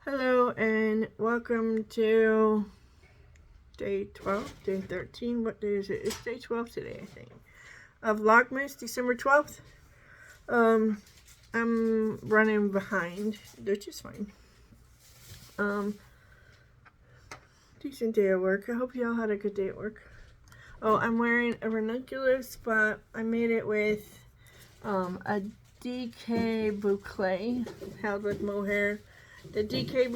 Hello and welcome to day 12, day 13. What day is it? It's day 12 today, I think. Of Vlogmas, December 12th. I'm running behind, which is fine. Decent day at work. I hope y'all had a good day at work. Oh, I'm wearing a ranunculus, but I made it with a DK boucle held with mohair. The DK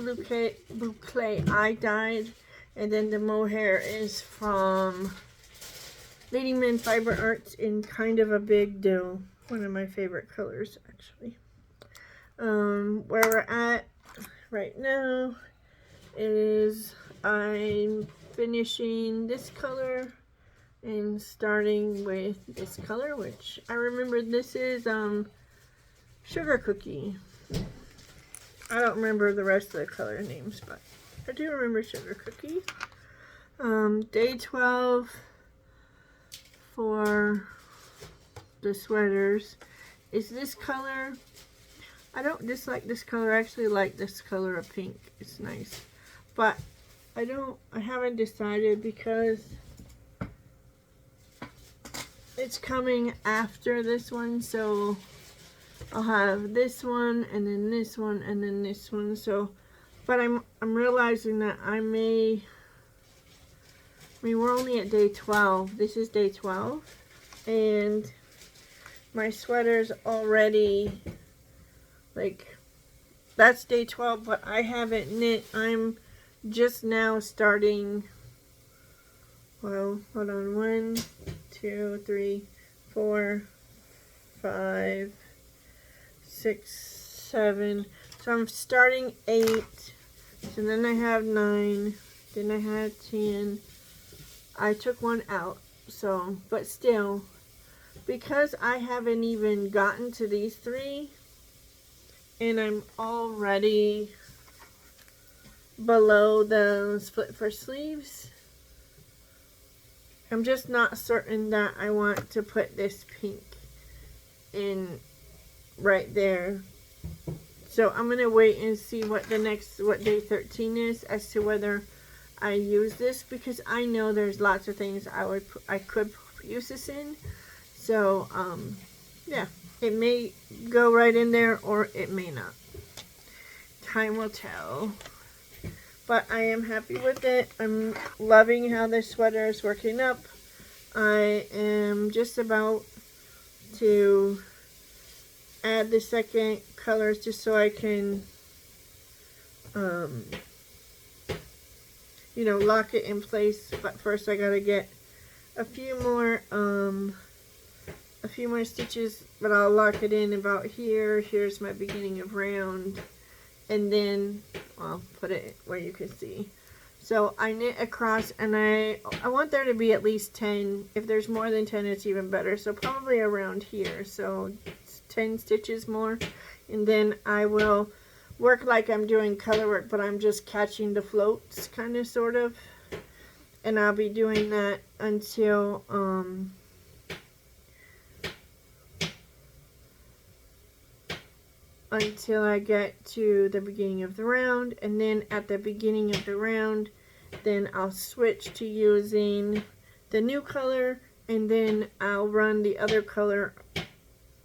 boucle I dyed, and then the mohair is from Leading Men Fiber Arts in kind of a big dough. One of my favorite colors, actually. Where we're at right now is I'm finishing this color and starting with this color, which I remember this is Sugar Cookie. I don't remember the rest of the color names, but I do remember Sugar Cookie. Day 12 for the sweaters is this color. I don't dislike this color. I actually like this color of pink. It's nice. But I haven't decided because it's coming after this one, so I'll have this one and then this one and then this one. So, but I'm realizing that I mean, we're only at day 12. This is day 12, and my sweater's already like, that's day 12, but I haven't knit. I'm just now starting. Well, hold on. 1, 2, 3, 4, 5, 6, 7. So I'm starting 8. So then I have 9. Then I have 10. I took one out. So, but still, because I haven't even gotten to these 3, and I'm already below the split for sleeves, I'm just not certain that I want to put this pink in right there. So I'm going to wait and see what day 13 is as to whether I use this, because I know there's lots of things I could use this in. So, yeah, it may go right in there or it may not. Time will tell. But I am happy with it. I'm loving how this sweater is working up. I am just about to add the second colors just so I can, lock it in place. But first I gotta get a few more stitches, but I'll lock it in about here. Here's my beginning of round. And then I'll put it where you can see. So I knit across, and I want there to be at least 10. If there's more than 10, it's even better. So probably around here. So 10 stitches more. And then I will work like I'm doing color work, but I'm just catching the floats, kind of, sort of. And I'll be doing that until I get to the beginning of the round. And then at the beginning of the round, then I'll switch to using the new color, and then I'll run the other color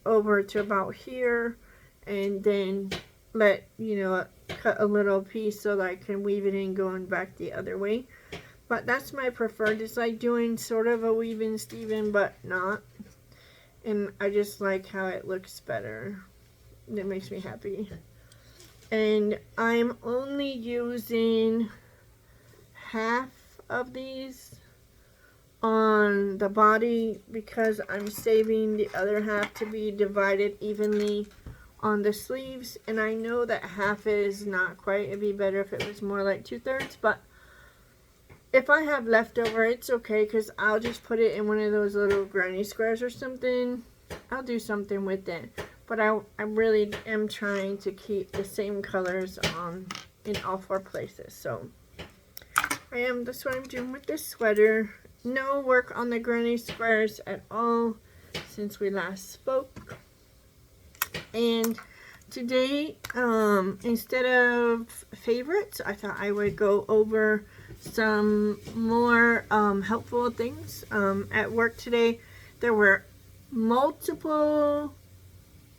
over to about here, and then cut a little piece so that I can weave it in going back the other way. But that's my preferred. It's like doing sort of a weave in Steven, but not. And I just like how it looks better. It makes me happy. And I'm only using half of these on the body because I'm saving the other half to be divided evenly on the sleeves. And I know that half is not quite. It'd be better if it was more like 2/3, but if I have leftover, it's okay, because I'll just put it in one of those little granny squares or something. I'll do something with it. But I really am trying to keep the same colors on in all 4 places. So that's what I'm doing with this sweater. No work on the granny squares at all since we last spoke. And today, instead of favorites, I thought I would go over some more helpful things. At work today, there were multiple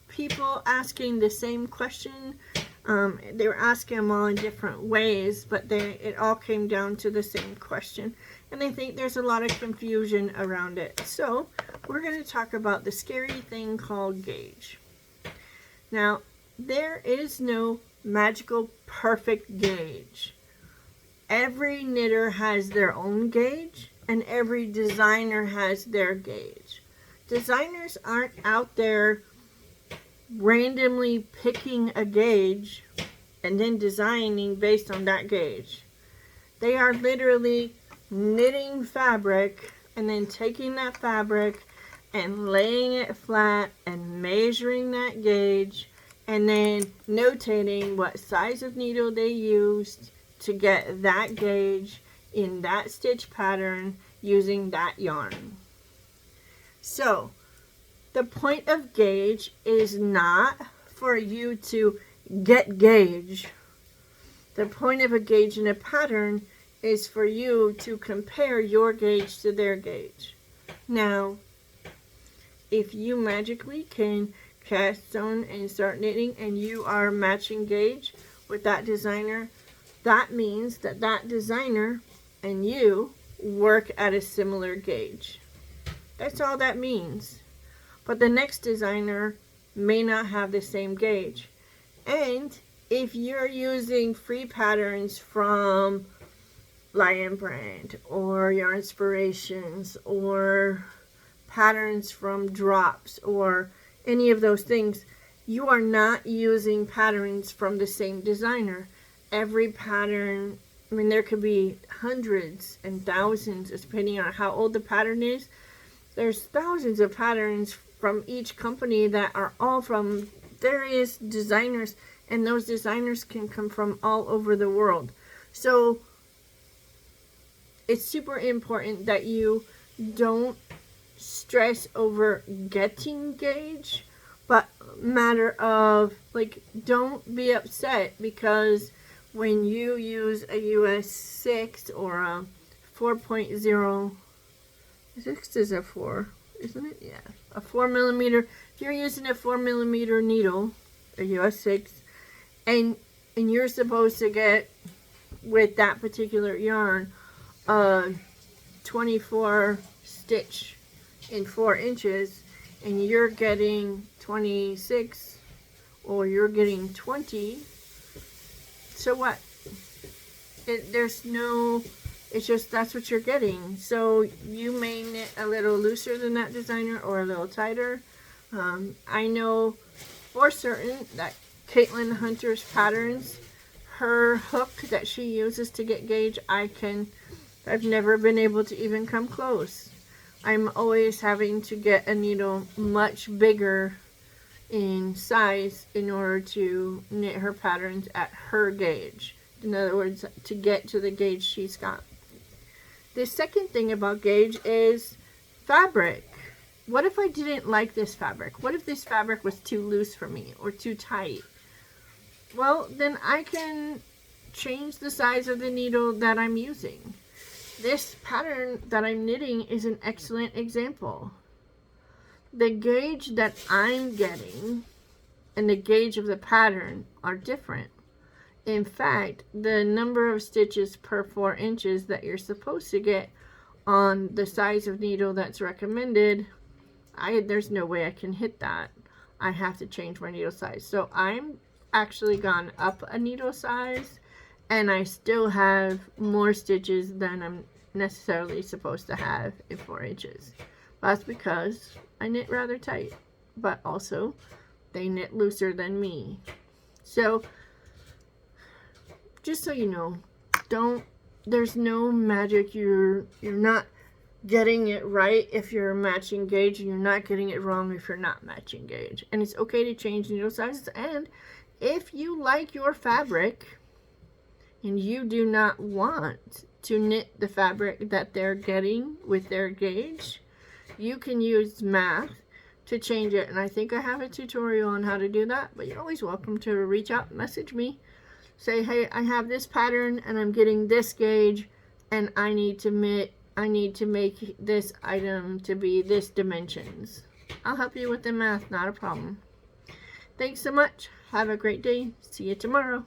people asking the same question. They were asking them all in different ways, but it all came down to the same question. And I think there's a lot of confusion around it. So we're going to talk about the scary thing called gauge. Now, there is no magical perfect gauge. Every knitter has their own gauge, and every designer has their gauge. Designers aren't out there randomly picking a gauge and then designing based on that gauge. They are literally knitting fabric and then taking that fabric and laying it flat and measuring that gauge and then notating what size of needle they used to get that gauge in that stitch pattern using that yarn. So the point of gauge is not for you to get gauge. The point of a gauge in a pattern is for you to compare your gauge to their gauge. Now, if you magically can cast on and start knitting and you are matching gauge with that designer, that means that that designer and you work at a similar gauge. That's all that means. But the next designer may not have the same gauge. And if you're using free patterns from Lion Brand or Yarn Inspirations or patterns from Drops or any of those things, you are not using patterns from the same designer. Every pattern, I mean, there could be hundreds and thousands, depending on how old the pattern is. There's thousands of patterns from each company that are all from various designers, and those designers can come from all over the world. So it's super important that you don't stress over getting gauge, but matter of, like, don't be upset because when you use a US 6 or a 4.0, 6 is a 4, isn't it? Yeah, a 4 millimeter. If you're using a 4 millimeter needle, a US 6, and you're supposed to get, with that particular yarn, a 24 stitch in 4 inches, and you're getting 26 or you're getting 20, so what? There's no, it's just that's what you're getting. So you may knit a little looser than that designer or a little tighter. I know for certain that Caitlin Hunter's patterns, her hook that she uses to get gauge, I've never been able to even come close. I'm always having to get a needle much bigger in size in order to knit her patterns at her gauge. In other words, to get to the gauge she's got. The second thing about gauge is fabric. What if I didn't like this fabric? What if this fabric was too loose for me or too tight? Well, then I can change the size of the needle that I'm using. This pattern that I'm knitting is an excellent example. The gauge that I'm getting and the gauge of the pattern are different. In fact, the number of stitches per 4 inches that you're supposed to get on the size of needle that's recommended, there's no way I can hit that. I have to change my needle size. So I'm actually gone up a needle size, and I still have more stitches than I'm necessarily supposed to have in 4 inches. That's because I knit rather tight, but also they knit looser than me. So just so you know, there's no magic. You're not getting it right if you're matching gauge, and you're not getting it wrong if you're not matching gauge. And it's okay to change needle sizes. And if you like your fabric and you do not want to knit the fabric that they're getting with their gauge, you can use math to change it. And I think I have a tutorial on how to do that, but you're always welcome to reach out and message me. Say, hey, I have this pattern and I'm getting this gauge and I need to make this item to be this dimensions. I'll help you with the math, not a problem. Thanks so much. Have a great day. See you tomorrow.